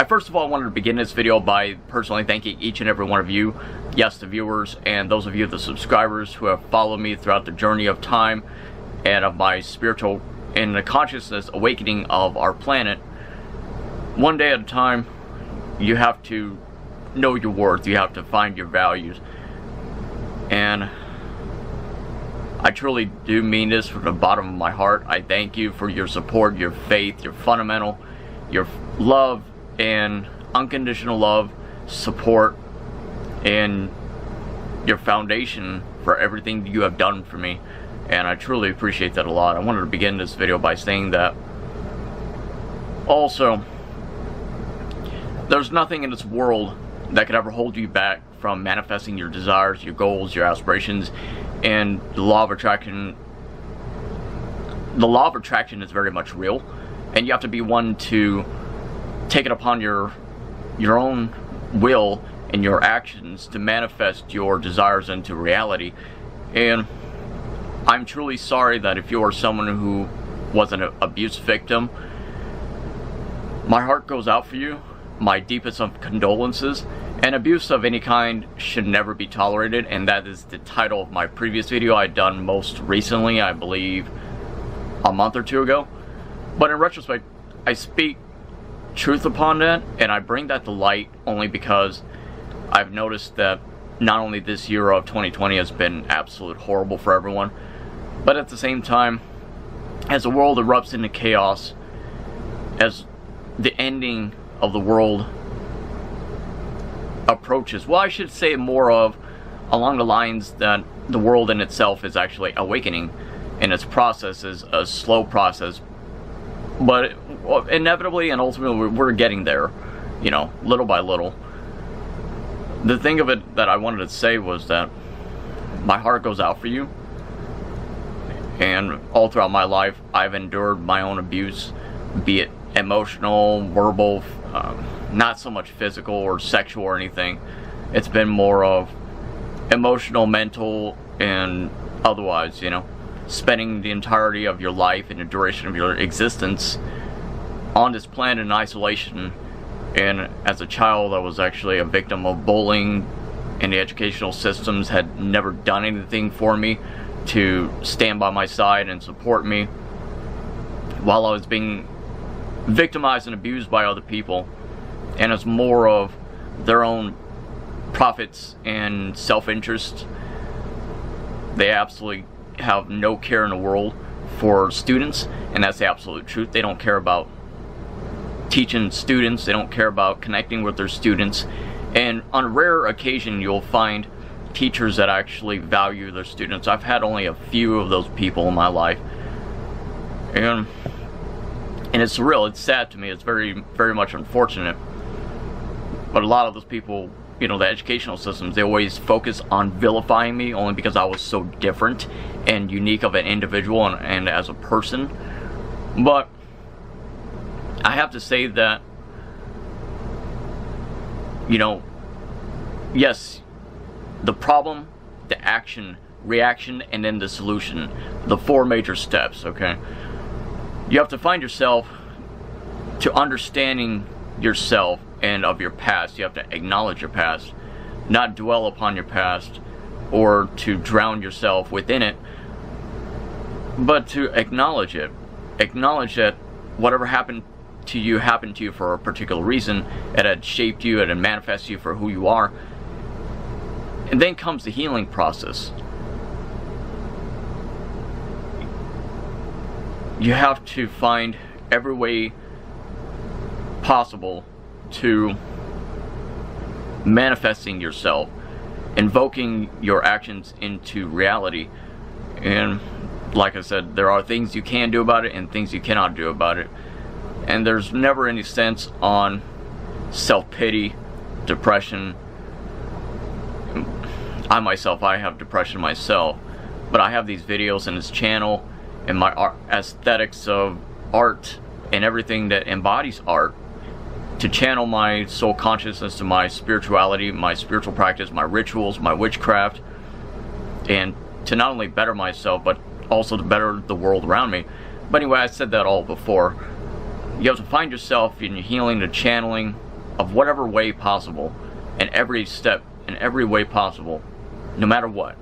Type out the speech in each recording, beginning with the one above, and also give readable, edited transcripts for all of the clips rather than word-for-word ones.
First of all, I wanted to begin this video by personally thanking each and every one of you, yes, the viewers, and those of you, the subscribers, who have followed me throughout the journey of time and of my spiritual and the consciousness awakening of our planet. One day at a time, you have to know your worth, you have to find your values. And I truly do mean this from the bottom of my heart. I thank you for your support, your faith, your fundamental, your love, and unconditional love, support, and your foundation for everything you have done for me. And I truly appreciate that a lot. I wanted to begin this video by saying that also, there's nothing in this world that could ever hold you back from manifesting your desires, your goals, your aspirations. And the law of attraction is very much real, and you have to be one to take it upon your own will and your actions to manifest your desires into reality. And I'm truly sorry that if you are someone who was an abuse victim, my heart goes out for you. My deepest of condolences. And abuse of any kind should never be tolerated, and that is the title of my previous video I done most recently, I believe a month or two ago. But in retrospect, I speak truth upon that, and I bring that to light only because I've noticed that not only this year of 2020 has been absolute horrible for everyone, but at the same time, as the world erupts into chaos, as the ending of the world approaches, well, I should say more of along the lines that the world in itself is actually awakening, and its process is a slow process, but inevitably and ultimately we're getting there, you know, little by little. The thing of it that I wanted to say was that my heart goes out for you, and all throughout my life I've endured my own abuse, be it emotional, verbal, not so much physical or sexual or anything. It's been more of emotional, mental, and otherwise, you know, spending the entirety of your life and the duration of your existence on this planet in isolation. And as a child, I was actually a victim of bullying, and the educational systems had never done anything for me to stand by my side and support me while I was being victimized and abused by other people. And it's more of their own profits and self-interest. They absolutely have no care in the world for students, and that's the absolute truth. They don't care about teaching students, they don't care about connecting with their students, and on a rare occasion you'll find teachers that actually value their students. I've had only a few of those people in my life, and it's surreal, it's sad to me, it's very, very much unfortunate. But a lot of those people, you know, the educational systems, they always focus on vilifying me only because I was so different and unique of an individual and as a person. But I have to say that, you know, yes, the problem, the action, reaction, and then the solution, the four major steps, okay? You have to find yourself to understanding yourself and of your past. You have to acknowledge your past, not dwell upon your past or to drown yourself within it, but to acknowledge it. Acknowledge that whatever happened to you for a particular reason. It had shaped you, it had manifested you for who you are. And then comes the healing process. You have to find every way possible to manifesting yourself, invoking your actions into reality. And like I said, there are things you can do about it and things you cannot do about it. And there's never any sense on self-pity, depression. I myself, I have depression myself, but I have these videos in this channel and my aesthetics of art and everything that embodies art to channel my soul consciousness to my spirituality, my spiritual practice, my rituals, my witchcraft, and to not only better myself, but also to better the world around me. But anyway, I said that all before. You have to find yourself in your healing, the channeling, of whatever way possible, in every step, in every way possible, no matter what.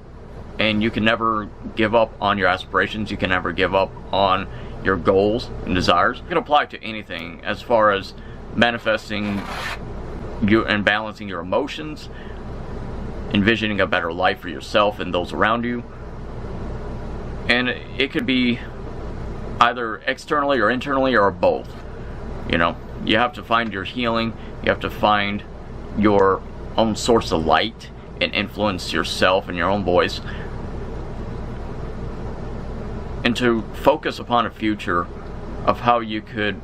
And you can never give up on your aspirations. You can never give up on your goals and desires. It can apply to anything as far as manifesting you and balancing your emotions, envisioning a better life for yourself and those around you. And it could be either externally or internally or both. You know, you have to find your healing. You have to find your own source of light and influence yourself and your own voice, and to focus upon a future of how you could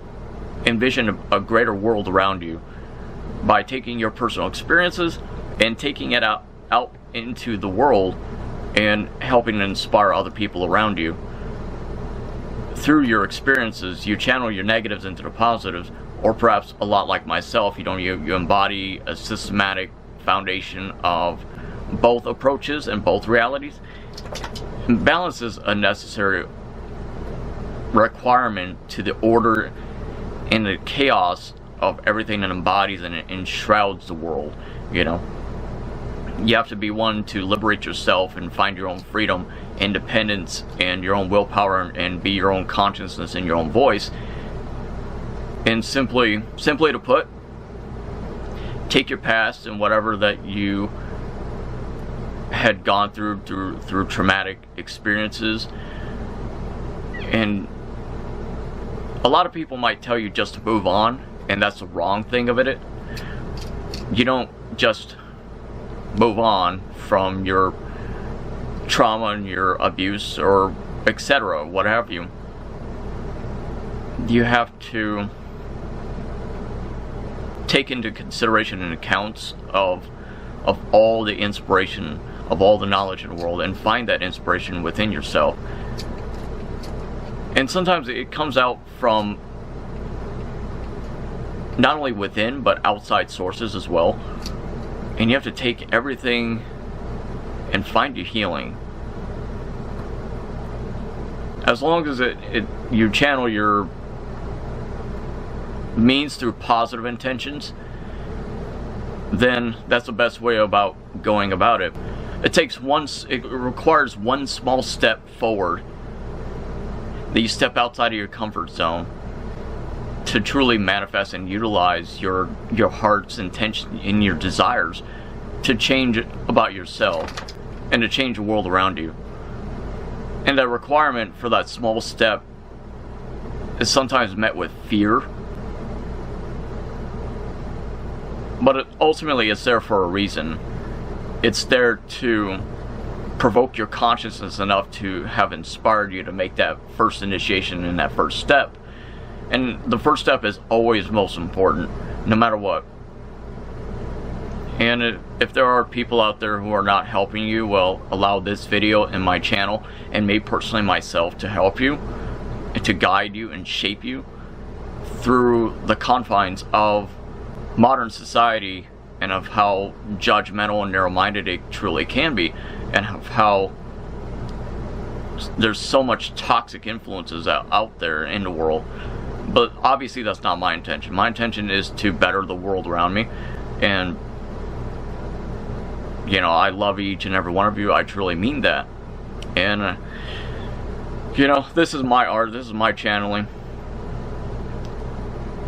envision a greater world around you by taking your personal experiences and taking it out into the world and helping to inspire other people around you. Through your experiences, you channel your negatives into the positives, or perhaps a lot like myself, you embody a systematic foundation of both approaches and both realities. And balance is a necessary requirement to the order and the chaos of everything that embodies and enshrouds the world. You know, you have to be one to liberate yourself and find your own freedom, independence, and your own willpower, and be your own consciousness and your own voice. And simply to put, take your past and whatever that you had gone through traumatic experiences. And a lot of people might tell you just to move on, and that's the wrong thing of it. You don't just move on from your trauma and your abuse or etc., what have you. You have to take into consideration and accounts of all the inspiration, of all the knowledge in the world, and find that inspiration within yourself. And sometimes it comes out from not only within but outside sources as well. And you have to take everything and find your healing. As long as you channel your means through positive intentions, then that's the best way about going about it. It requires one small step forward, that you step outside of your comfort zone to truly manifest and utilize your heart's intention and your desires to change about yourself and to change the world around you. And the requirement for that small step is sometimes met with fear, but ultimately it's there for a reason. It's there to provoke your consciousness enough to have inspired you to make that first initiation and that first step. And the first step is always most important, no matter what. And if there are people out there who are not helping you, well, allow this video and my channel, and me personally myself, to help you, and to guide you and shape you through the confines of modern society, and of how judgmental and narrow-minded it truly can be, and of how there's so much toxic influences out there in the world. But obviously that's not my intention. My intention is to better the world around me. And you know, I love each and every one of you. I truly mean that. And you know, this is my art, this is my channeling.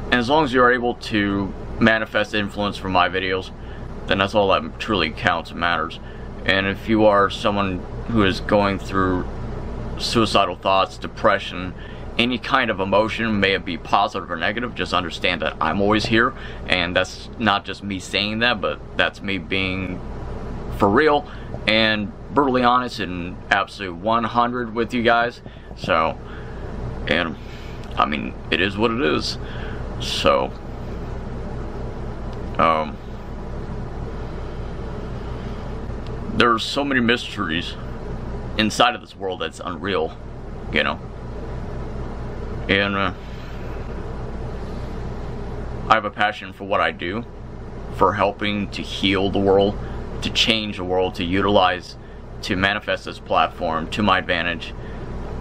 And as long as you're able to manifest influence from my videos, then that's all that truly counts and matters. And if you are someone who is going through suicidal thoughts, depression, any kind of emotion, may it be positive or negative, just understand that I'm always here. And that's not just me saying that, but that's me being for real and brutally honest and absolute 100 with you guys. So, and I mean, it is what it is. So there's so many mysteries inside of this world that's unreal, you know. And I have a passion for what I do, for helping to heal the world, to change the world, to utilize, to manifest this platform to my advantage,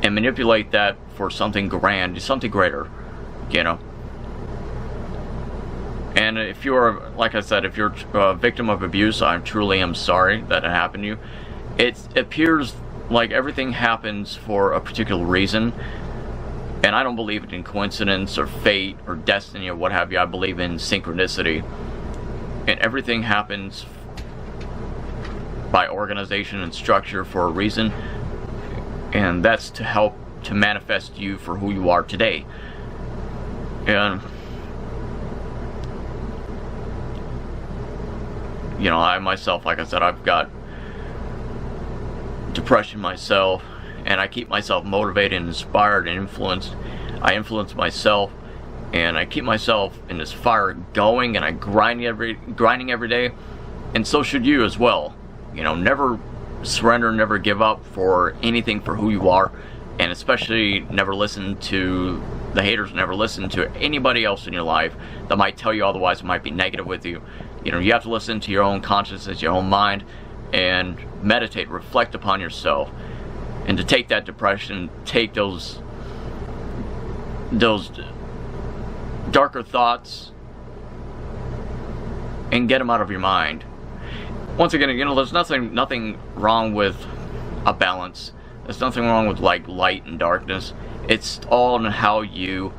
and manipulate that for something grand, something greater, you know. And if you're, like I said, if you're a victim of abuse, I truly am sorry that it happened to you. It appears like everything happens for a particular reason, and I don't believe in coincidence or fate or destiny or what have you. I believe in synchronicity, and everything happens by organization and structure for a reason, and that's to help to manifest you for who you are today. And you know, I myself, like I said, I've got depression myself, and I keep myself motivated and inspired and influenced. I influence myself, and I keep myself in this fire going, and I grinding every day, and so should you as well. You know, never surrender, never give up for anything, for who you are, and especially never listen to the haters, never listen to anybody else in your life that might tell you otherwise, might be negative with you. You know, you have to listen to your own consciousness, your own mind, and meditate, reflect upon yourself, and to take that depression, take those darker thoughts and get them out of your mind. Once again, you know, there's nothing wrong with a balance. There's nothing wrong with like light and darkness. It's all in how you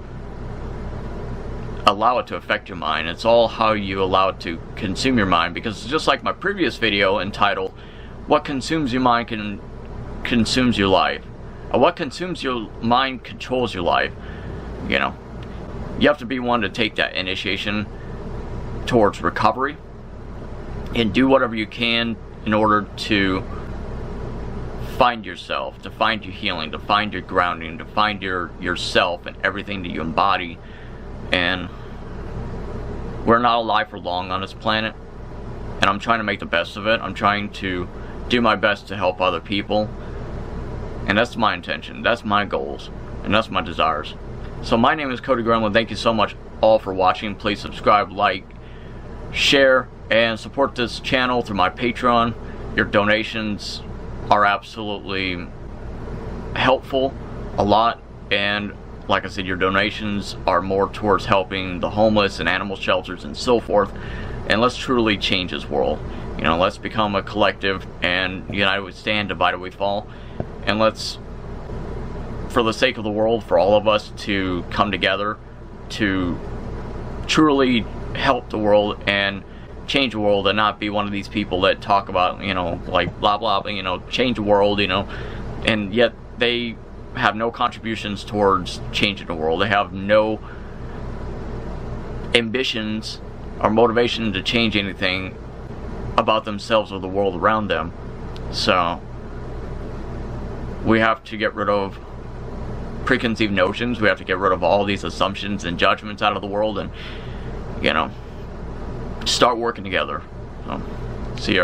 allow it to affect your mind. It's all how you allow it to consume your mind, because just like my previous video entitled "What Consumes Your Mind Consumes Your Life," or "What Consumes Your Mind Controls Your Life." You know, you have to be one to take that initiation towards recovery and do whatever you can in order to find yourself, to find your healing, to find your grounding, to find yourself and everything that you embody. And we're not alive for long on this planet, and I'm trying to make the best of it. I'm trying to do my best to help other people, and that's my intention, that's my goals, and that's my desires. So my name is Cody Gremlin. Thank you so much all for watching. Please subscribe, like, share, and support this channel through my Patreon. Your donations are absolutely helpful, a lot, and like I said, your donations are more towards helping the homeless and animal shelters and so forth. And let's truly change this world. You know, let's become a collective, and united we stand, divided we fall. And let's, for the sake of the world, for all of us to come together to truly help the world and change the world, and not be one of these people that talk about, you know, like blah blah, you know, change the world, you know, and yet they have no contributions towards changing the world. They have no ambitions or motivation to change anything about themselves or the world around them. So we have to get rid of preconceived notions. We have to get rid of all these assumptions and judgments out of the world, and, you know, start working together. So, see ya.